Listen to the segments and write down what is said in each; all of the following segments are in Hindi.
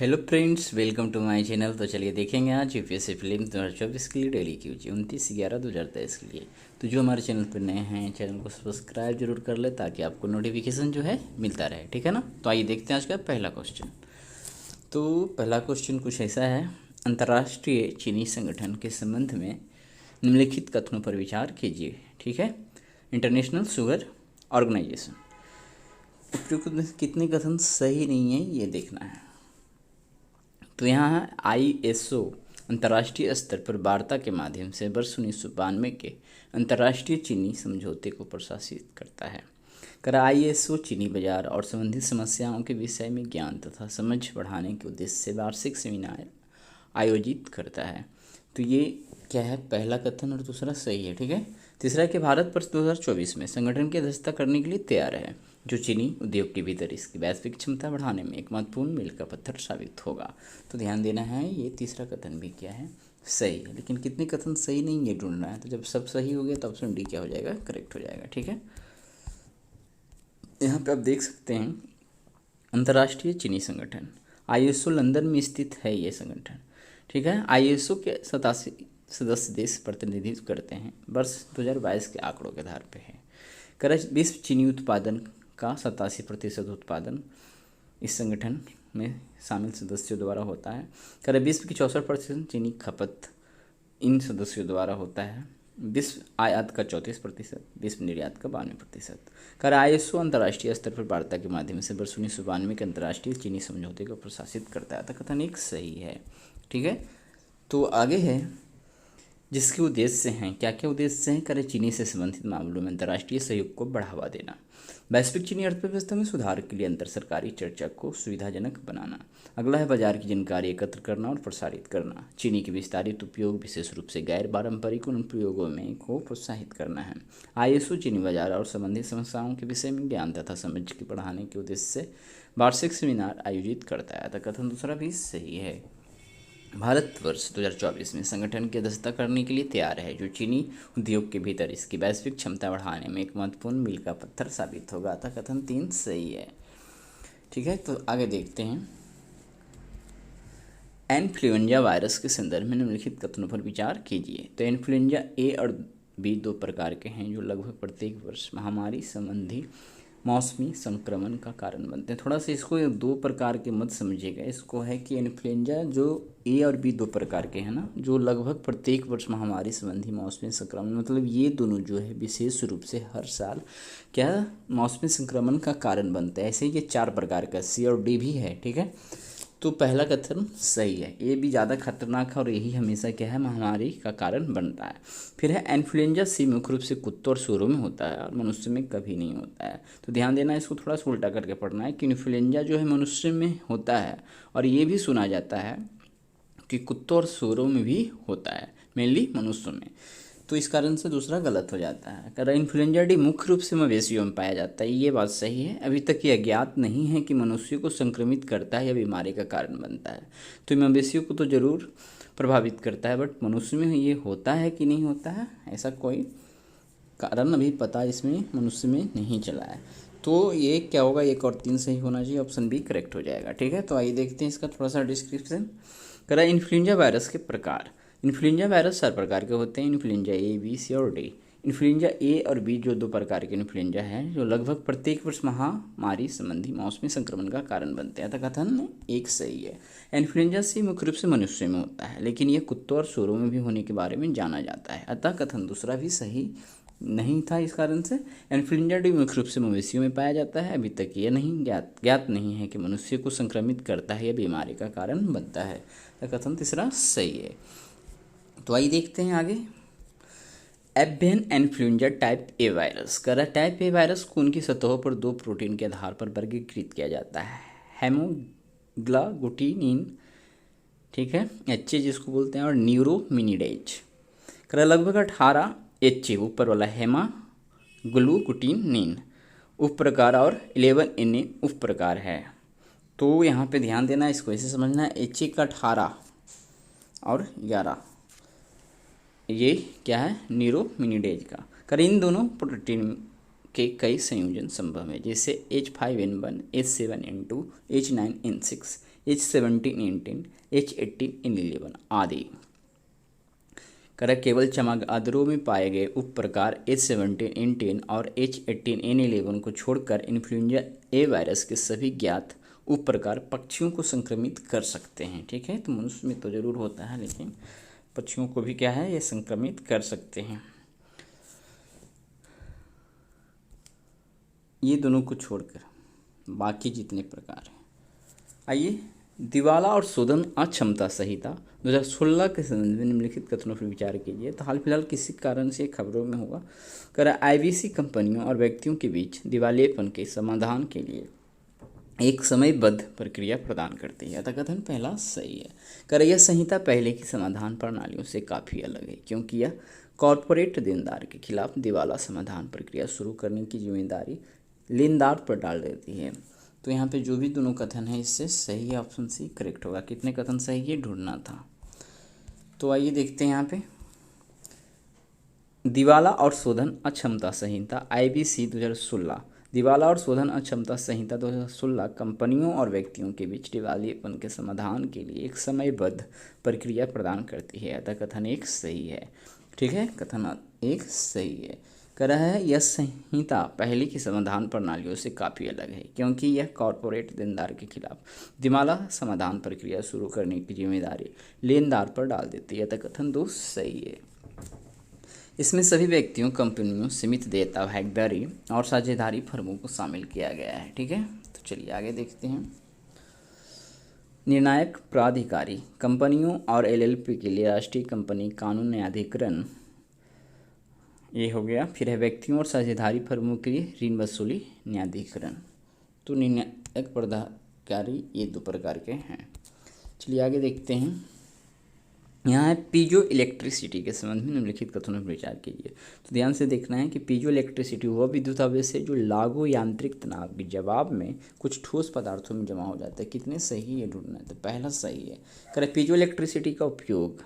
Hello friends, welcome to my channel. तो चलिए देखेंगे आज यूपीएससी फिल्म 2024 के लिए डेली क्यूज 29/11/2023 के लिए। तो जो हमारे चैनल पर नए हैं, चैनल को सब्सक्राइब जरूर कर ले ताकि आपको नोटिफिकेशन जो है मिलता रहे, ठीक है ना। तो आइए देखते हैं आज का पहला क्वेश्चन। तो पहला क्वेश्चन कुछ ऐसा है, अंतर्राष्ट्रीय चीनी संगठन के संबंध में निम्नलिखित कथनों पर विचार कीजिए, ठीक है। इंटरनेशनल शुगर ऑर्गेनाइजेशन, उपयुक्त में से कितने कथन सही नहीं है ये देखना है। तो यहाँ है ISO अंतर्राष्ट्रीय स्तर पर वार्ता के माध्यम से वर्ष 1992 के अंतर्राष्ट्रीय चीनी समझौते को प्रशासित करता है। कर ISO चीनी बाजार और संबंधित समस्याओं के विषय में ज्ञान तथा समझ बढ़ाने के उद्देश्य से वार्षिक सेमिनार आयोजित करता है। तो ये क्या है, पहला कथन और दूसरा सही है, ठीक है। तीसरा कि भारत वर्ष 2024 में संगठन की अध्यक्षता करने के लिए तैयार है, जो चीनी उद्योग के भीतर इसकी वैश्विक क्षमता बढ़ाने में एक महत्वपूर्ण मील का पत्थर साबित होगा। तो ध्यान देना है, ये तीसरा कथन भी क्या है, सही है। लेकिन कितने कथन सही नहीं है ढूंढना है। तो जब सब सही हो गया तो ऑप्शन डी क्या हो जाएगा, करेक्ट हो जाएगा, ठीक है। यहाँ पे आप देख सकते हैं अंतर्राष्ट्रीय चीनी संगठन ISO लंदन में स्थित है ये संगठन, ठीक है। ISO के 87 सदस्य देश प्रतिनिधित्व करते हैं। वर्ष 2022 के आंकड़ों के आधार पर है। कर विश्व चीनी उत्पादन का 87% उत्पादन इस संगठन में शामिल सदस्यों द्वारा होता है। कर विश्व की 64% चीनी खपत इन सदस्यों द्वारा होता है। विश्व आयात का 34%, विश्व निर्यात का 92%। कर ISO अंतर्राष्ट्रीय स्तर पर वार्ता के माध्यम से वर्ष 1992 के अंतर्राष्ट्रीय चीनी समझौते को प्रशासित करता है। तो कथन एक सही है, ठीक है। तो आगे है, जिसके उद्देश्य हैं, क्या क्या उद्देश्य हैं, करे चीनी से संबंधित मामलों में अंतर्राष्ट्रीय सहयोग को बढ़ावा देना, वैश्विक चीनी अर्थव्यवस्था में सुधार के लिए अंतर सरकारी चर्चा को सुविधाजनक बनाना। अगला है, बाजार की जानकारी एकत्र करना और प्रसारित करना, चीनी के विस्तारित उपयोग विशेष रूप से गैर पारंपरिक अनुप्रयोगों में को प्रोत्साहित करना है। ISO चीनी बाजार और संबंधित समस्याओं के विषय में ज्ञान तथा समझ के बढ़ाने के उद्देश्य से वार्षिक सेमिनार आयोजित करता है। तो कथन दूसरा भी सही है। भारत वर्ष 2024 में संगठन की अध्यक्षता करने के लिए तैयार है, जो चीनी उद्योग के भीतर इसकी वैश्विक क्षमता बढ़ाने में एक महत्वपूर्ण मील का पत्थर साबित होगा। तो कथन 3 सही है, ठीक है। तो आगे देखते हैं, इन्फ्लुएंजा वायरस के संदर्भ में निम्नलिखित कथनों पर विचार कीजिए। तो इन्फ्लुएंजा A और B दो प्रकार के हैं, जो लगभग प्रत्येक वर्ष महामारी संबंधी मौसमी संक्रमण का कारण बनते हैं। थोड़ा सा इसको दो प्रकार के मत समझिएगा। इसको है कि इन्फ्लुएंजा जो A और B दो प्रकार के हैं ना, जो लगभग प्रत्येक वर्ष महामारी संबंधी मौसमी संक्रमण, मतलब ये दोनों जो है विशेष रूप से हर साल क्या मौसमी संक्रमण का कारण बनते हैं। ऐसे ये 4 प्रकार का C और D भी है, ठीक है। तो पहला कथन सही है, ये भी ज़्यादा खतरनाक है और यही हमेशा क्या है, महामारी का कारण बनता है। फिर है इन्फ्लुएंजा C मुख्य रूप से कुत्तों और सूअरों में होता है और मनुष्य में कभी नहीं होता है। तो ध्यान देना, इसको थोड़ा सा उल्टा करके पढ़ना है कि इन्फ्लुएंजा जो है मनुष्य में होता है, और ये भी सुना जाता है कि कुत्तों और सूअरों में भी होता है, मेनली मनुष्यों में। तो इस कारण से दूसरा गलत हो जाता है। कर इन्फ्लुएंजा डी मुख्य रूप से मवेशियों में पाया जाता है, ये बात सही है। अभी तक ये अज्ञात नहीं है कि मनुष्य को संक्रमित करता है या बीमारी का कारण बनता है। तो मवेशियों को तो जरूर प्रभावित करता है, बट मनुष्य में ये होता है कि नहीं होता है, ऐसा कोई कारण अभी पता इसमें मनुष्य में नहीं चला है। तो ये क्या होगा, 1 और 3 सही होना चाहिए, ऑप्शन बी करेक्ट हो जाएगा, ठीक है। तो आइए देखते हैं इसका थोड़ा सा डिस्क्रिप्शन। करा इन्फ्लुएंजा वायरस के प्रकार। इन्फ्लुएंजा वायरस 4 प्रकार के होते हैं, इन्फ्लुएंजा A, B, C और D। इन्फ्लुएंजा A और B जो 2 प्रकार के इन्फ्लुएंजा हैं, जो लगभग प्रत्येक वर्ष महामारी संबंधी मौसमी संक्रमण का कारण बनते हैं। तो कथन एक सही है। इन्फ्लुएंजा C मुख्य रूप से मनुष्य में होता है, लेकिन यह कुत्तों और सूअरों में भी होने के बारे में जाना जाता है। अतः कथन दूसरा भी सही नहीं था। इस कारण से इन्फ्लुएंजा डी मुख्य रूप से मवेशियों में पाया जाता है। अभी तक ये नहीं ज्ञात नहीं है कि मनुष्य को संक्रमित करता है या बीमारी का कारण बनता है। तो कथन तीसरा सही है। तो आइए देखते हैं आगे, avian influenza type A virus. करा टाइप ए वायरस को उनकी सतहों पर 2 प्रोटीन के आधार पर वर्गीकृत किया जाता है, हेमोग्लोबिन, ठीक है, HA जिसको बोलते हैं, और न्यूरोमिनिडेज। करा लगभग 18 HA ऊपर वाला हेमाग्लूटिनिन उप प्रकार और 11 Na उप प्रकार है। तो यहाँ पे ध्यान देना, इसको ऐसे समझना है, HA का 18 और 11 ये क्या है, न्यूरोमिनिडेज का। कर इन दोनों प्रोटीन के कई संयोजन संभव है, जैसे H5N1, H7N2, H9N6, H17 इन 10, H18 इन 11 आदि। कर केवल चमगादड़ों में पाए गए उप प्रकार H17N10 और H18N11 को छोड़कर इन्फ्लुएंजा ए वायरस के सभी ज्ञात उप प्रकार पक्षियों को संक्रमित कर सकते हैं। ठीक है, तो मनुष्य में तो जरूर होता है, लेकिन पक्षियों को भी क्या है, ये संक्रमित कर सकते हैं। ये दोनों को छोड़कर बाकी जितने प्रकार हैं। आइए, दिवाला और शोधन अक्षमता संहिता 2016 के संबंध में निम्नलिखित कथनों पर विचार कीजिए। तो हाल फिलहाल किसी कारण से खबरों में होगा, कर आईबीसी कंपनियों और व्यक्तियों के बीच दिवालियेपन के समाधान के लिए एक समयबद्ध प्रक्रिया प्रदान करती है। अतः कथन पहला सही है। कर यह संहिता पहले की समाधान प्रणालियों से काफ़ी अलग है, क्योंकि यह कॉरपोरेट देनदार के खिलाफ दिवाला समाधान प्रक्रिया शुरू करने की जिम्मेदारी लेनदार पर डाल देती है। तो यहाँ पे जो भी दोनों कथन है इससे सही है, ऑप्शन सी करेक्ट होगा। कितने कथन सही है ढूंढना था। तो आइए देखते हैं यहाँ पे दिवाला और शोधन अक्षमता संहिता आईबीसी 2016। दिवाला और शोधन अक्षमता संहिता 2016 कंपनियों और व्यक्तियों के बीच दिवालियेपन के समाधान के लिए एक समयबद्ध प्रक्रिया प्रदान करती है। अतः कथन एक सही है। ठीक है, कथन एक सही है। कह रहा है यह संहिता पहले की समाधान प्रणालियों से काफ़ी अलग है, क्योंकि यह कॉरपोरेट देनदार के खिलाफ दिवाला समाधान प्रक्रिया शुरू करने की जिम्मेदारी लेनदार पर डाल देती है। अतः कथन दो सही है। इसमें सभी व्यक्तियों, कंपनियों, सीमित देयता भागीदारी और साझेदारी फर्मों को शामिल किया गया है। ठीक है, तो चलिए आगे देखते हैं। निर्णायक प्राधिकारी कंपनियों और एलएलपी के लिए राष्ट्रीय कंपनी कानून न्यायाधिकरण, ये हो गया। फिर है व्यक्तियों और साझेदारी फर्मों के लिए ऋण वसूली न्यायाधिकरण। तो निर्णायक प्राधिकारी ये दो प्रकार के हैं। चलिए आगे देखते हैं। यहाँ है पीजो इलेक्ट्रिसिटी के संबंध में निम्नलिखित कथनों पर विचार कीजिए। तो ध्यान से देखना है कि पीजो इलेक्ट्रिसिटी वह विद्युत आवेश है जो लागू यांत्रिक तनाव के जवाब में कुछ ठोस पदार्थों में जमा हो जाता है। कितने सही है ढूंढना है। तो पहला सही है। करें पीजो इलेक्ट्रिसिटी का उपयोग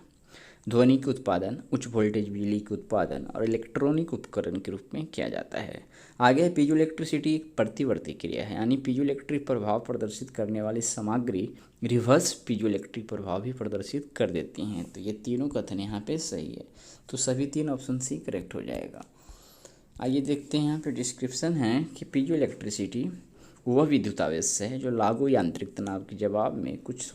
ध्वनि के उत्पादन, उच्च वोल्टेज बिजली के उत्पादन और इलेक्ट्रॉनिक उपकरण के रूप में किया जाता है। आगे है पीजो इलेक्ट्रिसिटी एक प्रतिवर्ती क्रिया है, यानी पीजो इलेक्ट्रिक प्रभाव प्रदर्शित करने वाली सामग्री रिवर्स पीजो इलेक्ट्रिक प्रभाव भी प्रदर्शित कर देती हैं। तो ये तीनों कथन यहाँ पे सही है। तो सभी तीन ऑप्शन सी करेक्ट हो जाएगा। आइए देखते हैं, यहाँ पे डिस्क्रिप्शन है कि पीजो इलेक्ट्रिसिटी वह विद्युत आवेश है जो लागू यांत्रिक तनाव के जवाब में कुछ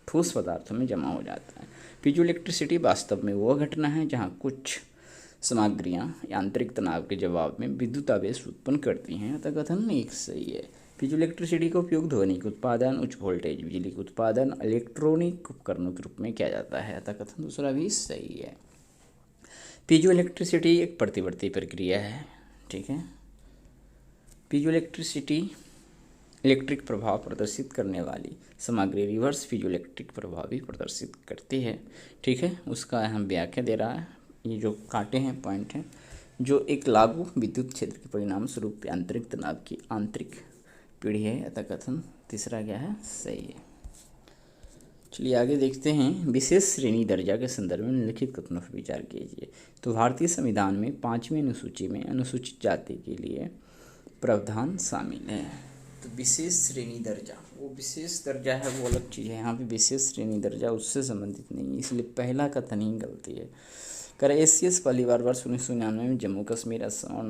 ठोस पदार्थों में जमा हो जाता है। पीजो इलेक्ट्रिसिटी वास्तव में वह घटना है जहाँ कुछ सामग्रियाँ यांत्रिक तनाव के जवाब में विद्युत आवेश उत्पन्न करती हैं। अतः कथन एक सही है। पीजो इलेक्ट्रिसिटी का उपयोग ध्वनि के उत्पादन, उच्च वोल्टेज बिजली के उत्पादन, इलेक्ट्रॉनिक उपकरणों के रूप में किया जाता है। अतः कथन दूसरा भी सही है। पीजो इलेक्ट्रिसिटी एक प्रतिवर्ती प्रक्रिया है। ठीक है, पीजो इलेक्ट्रिसिटी इलेक्ट्रिक प्रभाव प्रदर्शित करने वाली सामग्री रिवर्स पीजो इलेक्ट्रिक प्रभाव भी प्रदर्शित करती है। ठीक है, उसका हम व्याख्या दे रहा है। ये जो काटे हैं पॉइंट हैं, जो एक लागू विद्युत क्षेत्र के परिणाम स्वरूप आंतरिक तनाव की आंतरिक पीढ़ी है। अतः कथन तीसरा क्या है, सही है। चलिए आगे देखते हैं। विशेष श्रेणी दर्जा के संदर्भ में निम्नलिखित कथनों पर विचार कीजिए। तो भारतीय संविधान में 5वीं अनुसूची में अनुसूचित जाति के लिए प्रावधान शामिल है। तो विशेष श्रेणी दर्जा, वो विशेष दर्जा है, वो अलग चीज़ है। यहाँ पे विशेष श्रेणी दर्जा उससे संबंधित नहीं है, इसलिए पहला कथन ही गलती है। कर एसीएस पहली बार वर्ष 1999 में जम्मू कश्मीर, असम और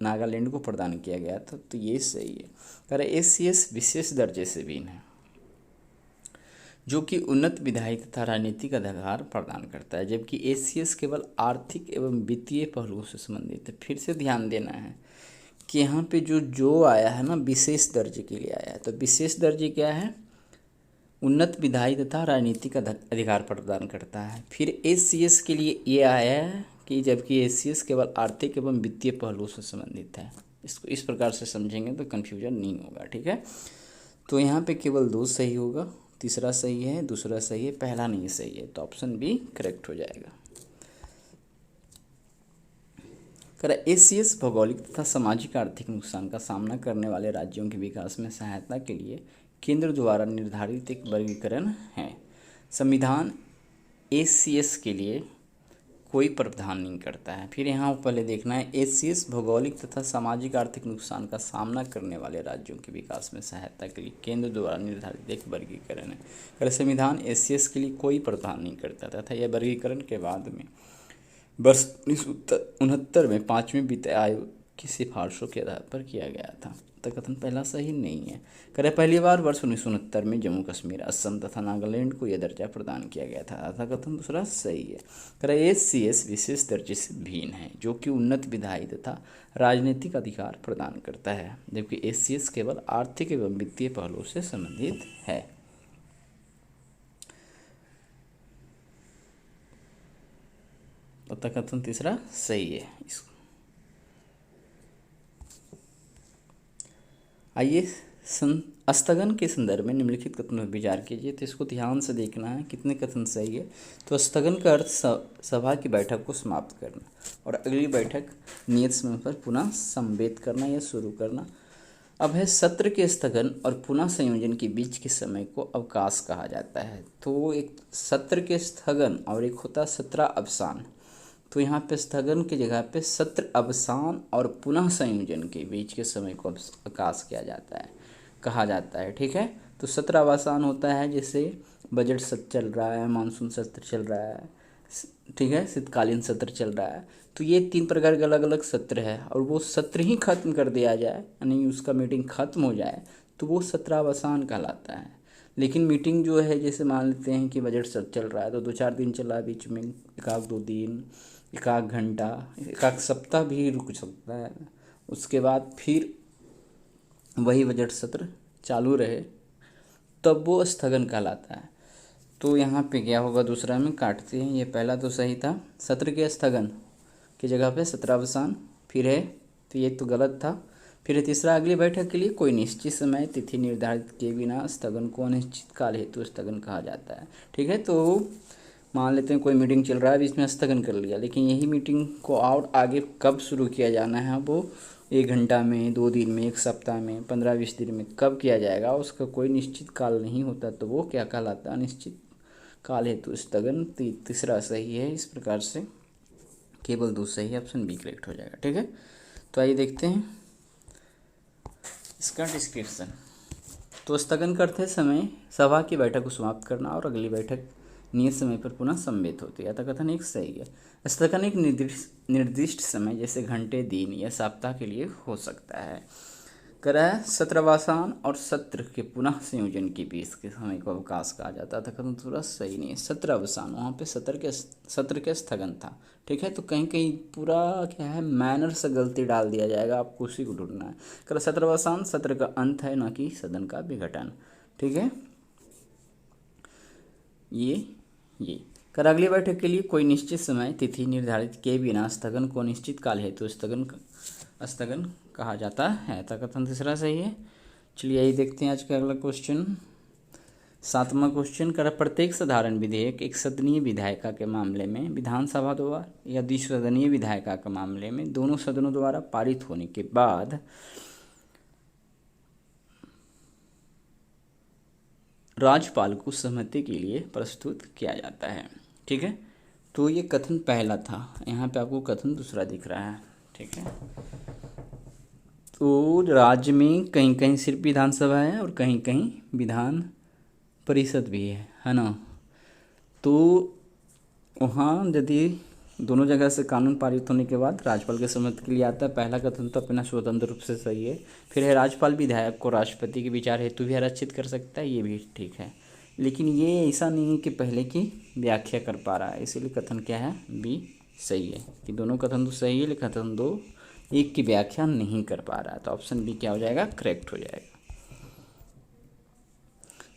नागालैंड को प्रदान किया गया था। तो ये सही है। कर एसीएस विशेष दर्जे से भिन्न है, जो कि उन्नत विधायी तथा राजनीतिक अधिकार प्रदान करता है, जबकि एसीएस केवल आर्थिक एवं वित्तीय पहलुओं से संबंधित है। फिर से ध्यान देना है कि यहाँ पे जो आया है ना, विशेष दर्जे के लिए आया है। तो विशेष दर्जे क्या है, उन्नत विधायी तथा राजनीतिक अधिकार प्रदान करता है। फिर एसीएस के लिए ये आया है कि जबकि एसीएस केवल आर्थिक एवं वित्तीय पहलुओं से संबंधित है। इसको इस प्रकार से समझेंगे तो कन्फ्यूजन नहीं होगा। ठीक है, तो यहाँ पे केवल 2 सही होगा, तीसरा सही है, दूसरा सही है, पहला नहीं सही है। तो ऑप्शन बी करेक्ट हो जाएगा। एसीएस भौगोलिक तथा सामाजिक आर्थिक नुकसान का सामना करने वाले राज्यों के विकास में सहायता के लिए केंद्र द्वारा निर्धारित एक वर्गीकरण है। संविधान एसीएस के लिए कोई प्रावधान नहीं करता है। फिर यहाँ पहले देखना है, एसीएस भौगोलिक तथा सामाजिक आर्थिक नुकसान का सामना करने वाले राज्यों के विकास में सहायता के लिए केंद्र द्वारा निर्धारित एक वर्गीकरण है। अगर संविधान एसीएस के लिए कोई प्रावधान नहीं करता तथा यह वर्गीकरण के बाद में वर्ष 1969 में 5वें वित्त आयोग की सिफारिशों के आधार पर किया गया था। तो कथन पहला सही नहीं है। करे पहली बार वर्ष 1969 में जम्मू कश्मीर, असम तथा नागालैंड को यह दर्जा प्रदान किया गया था। अतः कथन दूसरा सही है। करे एसीएस विशेष दर्जे से भिन्न है जो कि उन्नत विधायी तथा राजनीतिक अधिकार प्रदान करता है, जबकि एसीएस केवल आर्थिक एवं वित्तीय पहलुओं से संबंधित है। अतः कथन तीसरा सही है। आइए स्थगन के संदर्भ में निम्नलिखित कथनों पर विचार कीजिए। तो इसको ध्यान से देखना है कितने कथन सही है। तो स्थगन का अर्थ सभा की बैठक को समाप्त करना और अगली बैठक नियत समय पर पुनः संवेद करना या शुरू करना। अब है सत्र के स्थगन और पुनः संयोजन के बीच के समय को अवकाश कहा जाता है। तो एक सत्र के स्थगन और एक होता है सत्र अवसान। तो यहाँ पे स्थगन की जगह पे सत्र अवसान और पुनः संयोजन के बीच के समय को अवकाश किया जाता है, कहा जाता है। ठीक है, तो सत्र अवसान होता है जैसे बजट सत्र चल रहा है, मानसून सत्र चल रहा है, ठीक है, शीतकालीन सत्र चल रहा है। तो ये 3 प्रकार के अलग अलग सत्र है और वो सत्र ही खत्म कर दिया जाए, यानी उसका मीटिंग खत्म हो जाए तो वो सत्रावसान कहलाता है। लेकिन मीटिंग जो है, जैसे मान लेते हैं कि बजट सत्र चल रहा है तो 2-4 दिन चला, बीच में 1-2 दिन, 1 घंटा, 1 सप्ताह भी रुक सकता है, उसके बाद फिर वही बजट सत्र चालू रहे तब वो स्थगन कहलाता है। तो यहाँ पे क्या होगा, दूसरा में काटते हैं। ये पहला तो सही था, सत्र के स्थगन की जगह पे सत्रावसान, फिर है तो ये तो गलत था। फिर तीसरा, अगली बैठक के लिए कोई निश्चित समय तिथि निर्धारित किए बिना स्थगन को अनिश्चित काल हेतु स्थगन कहा जाता है। ठीक है, तो मान लेते हैं कोई मीटिंग चल रहा है, बीच में स्थगन कर लिया, लेकिन यही मीटिंग को और आगे कब शुरू किया जाना है, वो 1 घंटा में, 2 दिन में, 1 सप्ताह में, 15-20 दिन में कब किया जाएगा, उसका कोई निश्चित काल नहीं होता। तो वो क्या कहलाता है, अनिश्चित काल हेतु स्थगन। तीसरा सही है। इस प्रकार से केवल 2 सही, ऑप्शन बी करेक्ट हो जाएगा। ठीक है, तो आइए देखते हैं इसका डिस्क्रिप्शन। तो स्थगन करते समय सभा की बैठक को समाप्त करना और अगली बैठक नियत समय पर पुनः सम्मिलित होती है। अतः कथन एक सही है। स्थगन एक निर्दिष्ट समय जैसे घंटे, दिन या सप्ताह के लिए हो सकता है। करह सत्रावसान और सत्र के पुनः संयोजन के बीच के समय को अवकाश कहा जाता है। कथन थोड़ा सही नहीं है। सत्रावसान, वहाँ पे सत्र के स्थगन था। ठीक है, तो कहीं कहीं पूरा क्या है, मैनर से गलती डाल दिया जाएगा, आपको उसी को ढूंढना है। कर सत्रावसान सत्र का अंत है, न कि सदन का विघटन। ठीक है, ये कर अगली बैठक के लिए कोई निश्चित समय तिथि निर्धारित किए बिना स्थगन को निश्चित काल हेतु स्थगन कहा जाता है। तो कथन तीसरा सही है। चलिए यही देखते हैं आज का अगला क्वेश्चन। 7वां क्वेश्चन, कर प्रत्येक साधारण विधेयक एक सदनीय विधायिका के मामले में विधानसभा द्वारा या द्विसदनीय विधायिका के मामले में दोनों सदनों द्वारा पारित होने के बाद राज्यपाल को सहमति के लिए प्रस्तुत किया जाता है। ठीक है, तो ये कथन पहला था, यहाँ पे आपको कथन दूसरा दिख रहा है। ठीक है, तो राज्य में कहीं कहीं सिर्फ विधानसभा है और कहीं कहीं विधान परिषद भी है ना। तो वहाँ यदि दोनों जगह से कानून पारित होने के बाद राज्यपाल के सहमति के लिए आता है। पहला कथन तो अपना स्वतंत्र रूप से सही है। फिर है राज्यपाल विधायक को राष्ट्रपति के विचार हेतु भी आरक्षित कर सकता है, ये भी ठीक है। लेकिन ये ऐसा नहीं है कि पहले की व्याख्या कर पा रहा है, इसीलिए कथन क्या है, बी सही है। कि दोनों कथन तो सही है, लेकिन कथन 2 एक की व्याख्या नहीं कर पा रहा है। तो ऑप्शन बी क्या हो जाएगा, करेक्ट हो जाएगा।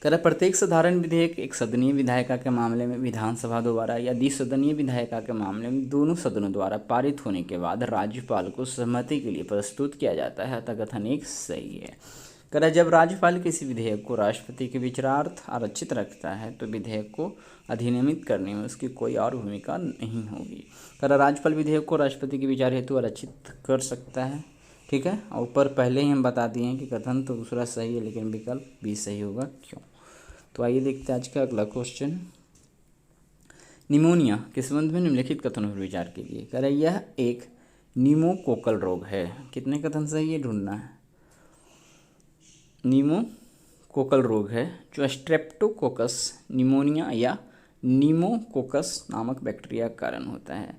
कह प्रत्येक साधारण विधेयक एक सदनीय विधायिका के मामले में विधानसभा द्वारा या द्विसदनीय विधायिका के मामले में दोनों सदनों द्वारा पारित होने के बाद राज्यपाल को सहमति के लिए प्रस्तुत किया जाता है। अतः कथन एक सही है। कह जब राज्यपाल किसी विधेयक को राष्ट्रपति के विचारार्थ आरक्षित रखता है तो विधेयक को अधिनियमित करने में उसकी कोई और भूमिका नहीं होगी। कह राज्यपाल विधेयक को राष्ट्रपति के विचार हेतु आरक्षित कर सकता है। ठीक है, और ऊपर पहले ही हम बता दिए हैं कि कथन तो दूसरा सही है, लेकिन विकल्प भी सही होगा। क्यों? तो आइए देखते हैं आज का अगला क्वेश्चन। निमोनिया के संबंध में निम्नलिखित कथनों पर विचार कीजिए। कह रहे यह एक न्यूमोकोकल रोग है। कितने कथन सही है ढूंढना है। न्यूमोकोकल रोग है जो स्ट्रेप्टोकोकस निमोनिया या न्यूमोकोकस नामक बैक्टीरिया का कारण होता है।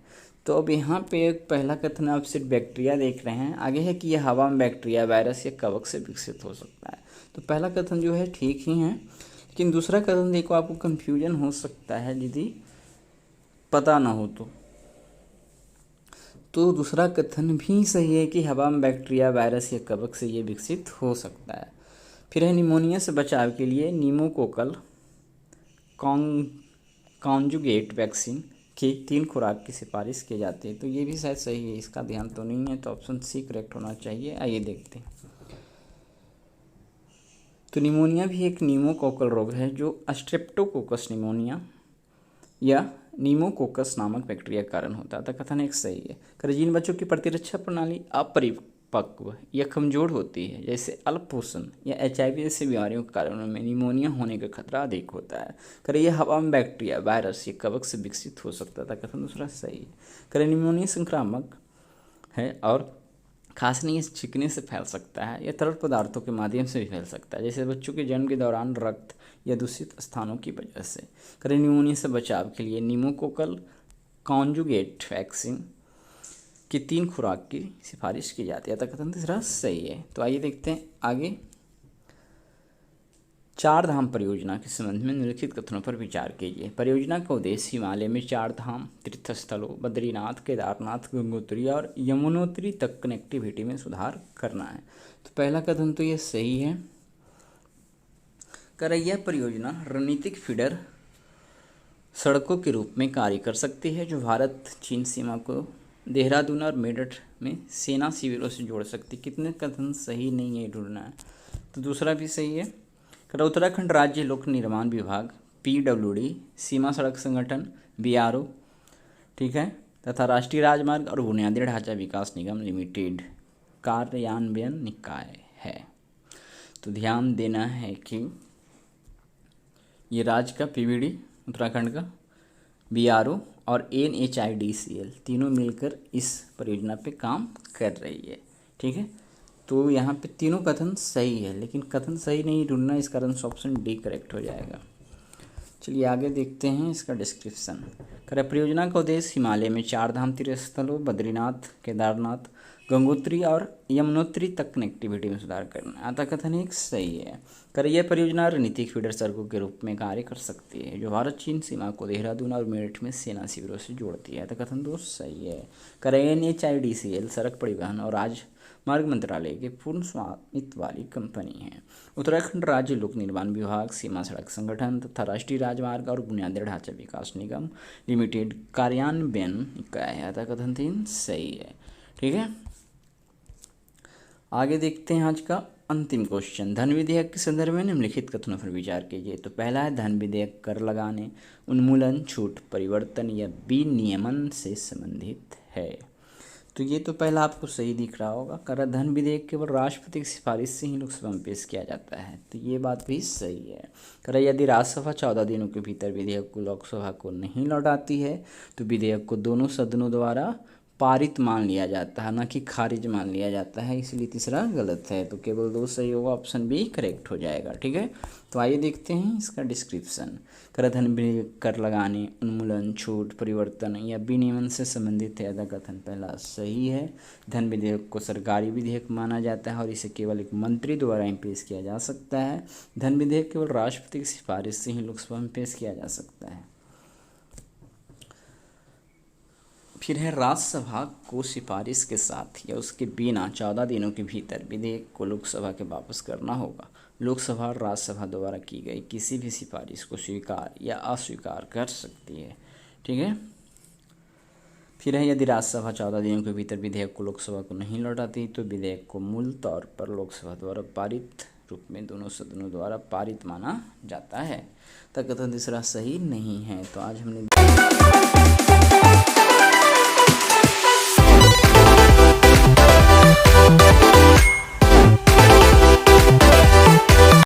तो अब यहाँ पे एक पहला कथन आप सिर्फ बैक्टीरिया देख रहे हैं, आगे है कि यह हवा में बैक्टीरिया, वायरस या कवक से विकसित हो सकता है। तो पहला कथन जो है ठीक ही है, लेकिन दूसरा कथन देखो आपको कंफ्यूजन हो सकता है यदि पता ना हो तो दूसरा कथन भी सही है कि हवा में बैक्टीरिया, वायरस या कवक से ये विकसित हो सकता है। फिर है निमोनिया से बचाव के लिए न्यूमोकोकल कॉन्जुगेट वैक्सीन की 3 खुराक की सिफारिश की जाती है। तो ये भी शायद सही है, इसका ध्यान तो नहीं है, तो ऑप्शन सी करेक्ट होना चाहिए। आइए देखते हैं। तो निमोनिया भी एक न्यूमोकोकल रोग है जो स्ट्रेप्टोकोकस निमोनिया या न्यूमोकोकस नामक बैक्टीरिया के कारण होता है। तो कथन एक सही है। कर जिन बच्चों की प्रतिरक्षा प्रणाली अपरिपक्व या कमजोर होती है, जैसे अल्पपोषण या HIV जैसी बीमारियों के कारण उनमें निमोनिया होने का खतरा अधिक होता है। करे यह हवा में बैक्टीरिया, वायरस या कवक से विकसित हो सकता था। कथन दूसरा सही है। करे निमोनिया संक्रामक है और खांसने या छींकने से फैल सकता है या तरल पदार्थों के माध्यम से भी फैल सकता है, जैसे बच्चों के जन्म के दौरान रक्त या दूषित स्थानों की वजह से। करें निमोनिया से बचाव के लिए न्यूमोकोकल कॉन्जुगेट वैक्सीन की 3 खुराक की सिफारिश की जाती है। कथन तीसरा सही है। तो आइए देखते हैं आगे। 4 धाम परियोजना के संबंध में निम्नलिखित कथनों पर विचार कीजिए। परियोजना का उद्देश्य हिमालय में 4 धाम तीर्थ स्थलों बद्रीनाथ, केदारनाथ, गंगोत्री और यमुनोत्री तक कनेक्टिविटी में सुधार करना है। तो पहला कथन तो ये सही है। यह परियोजना रणनीतिक फीडर सड़कों के रूप में कार्य कर सकती है जो भारत चीन सीमा को देहरादून और मेरठ में सेना शिविरों से जोड़ सकती। कितने कथन सही नहीं है ढूंढना है। तो दूसरा भी सही है। उत्तराखंड राज्य लोक निर्माण विभाग PWD, सीमा सड़क संगठन BRO, ठीक है, तथा राष्ट्रीय राजमार्ग और बुनियादी ढांचा विकास निगम लिमिटेड कार्यान्वयन निकाय है। तो ध्यान देना है कि ये राज्य का PWD, उत्तराखंड का BRO और NHIDCL तीनों मिलकर इस परियोजना पे काम कर रही है। ठीक है, तो यहाँ पे तीनों कथन सही है, लेकिन कथन सही नहीं ढूंढना, इस कारण से ऑप्शन डी करेक्ट हो जाएगा। चलिए आगे देखते हैं इसका डिस्क्रिप्शन। परियोजना का उद्देश्य हिमालय में 4 धाम तीर्थ स्थलों बद्रीनाथ, केदारनाथ, गंगोत्री और यमुनोत्री तक कनेक्टिविटी में सुधार करना। आता कथन एक सही है। यह परियोजना रणनीतिक फीडर सड़कों के रूप में कार्य कर सकती है जो भारत चीन सीमा को देहरादून और मेरठ में सेना शिविरों से जोड़ती है। तो कथन 2 सही है। NHIDCL सड़क परिवहन और राजमार्ग मंत्रालय के पूर्ण स्वामित्व वाली कंपनी है। उत्तराखंड राज्य लोक निर्माण विभाग, सीमा सड़क संगठन तथा राष्ट्रीय राजमार्ग और बुनियादी ढांचा विकास निगम लिमिटेड कार्यान्वयन इकाई है। तो कथन 3 सही है। ठीक है, आगे देखते हैं आज का अंतिम क्वेश्चन। धन विधेयक के संदर्भ में निम्नलिखित कथनों पर विचार कीजिए। तो पहला है धन विधेयक कर लगाने, उन्मूलन, छूट, परिवर्तन या विनियमन से संबंधित है। तो ये तो पहला आपको सही दिख रहा होगा। धन विधेयक केवल राष्ट्रपति की सिफारिश से ही लोकसभा में पेश किया जाता है। तो ये बात भी सही है। यदि राज्यसभा 14 दिनों के भीतर विधेयक को लोकसभा को नहीं लौटाती है तो विधेयक को दोनों सदनों द्वारा पारित मान लिया जाता है, न कि खारिज मान लिया जाता है। इसलिए तीसरा गलत है। तो केवल 2 सही होगा, ऑप्शन बी करेक्ट हो जाएगा। ठीक है, तो आइए देखते हैं इसका डिस्क्रिप्शन। धन विधेयक कर लगाने, उन्मूलन, छूट, परिवर्तन या विनियमन से संबंधित है। यह कथन पहला सही है। धन विधेयक को सरकारी विधेयक माना जाता है और इसे केवल एक मंत्री द्वारा ही पेश किया जा सकता है। धन विधेयक केवल राष्ट्रपति की सिफारिश से ही लोकसभा में पेश किया जा सकता है। फिर है राज्यसभा को सिफारिश के साथ या उसके बिना 14 दिनों के भीतर विधेयक को लोकसभा के वापस करना होगा। लोकसभा और राज्यसभा द्वारा की गई किसी भी सिफारिश को स्वीकार या अस्वीकार कर सकती है। ठीक है, फिर है यदि राज्यसभा 14 दिनों के भीतर विधेयक को लोकसभा को नहीं लौटाती तो विधेयक को मूल तौर पर लोकसभा द्वारा पारित रूप में दोनों सदनों द्वारा पारित माना जाता है। तो कथन तीसरा सही नहीं है। तो आज हमने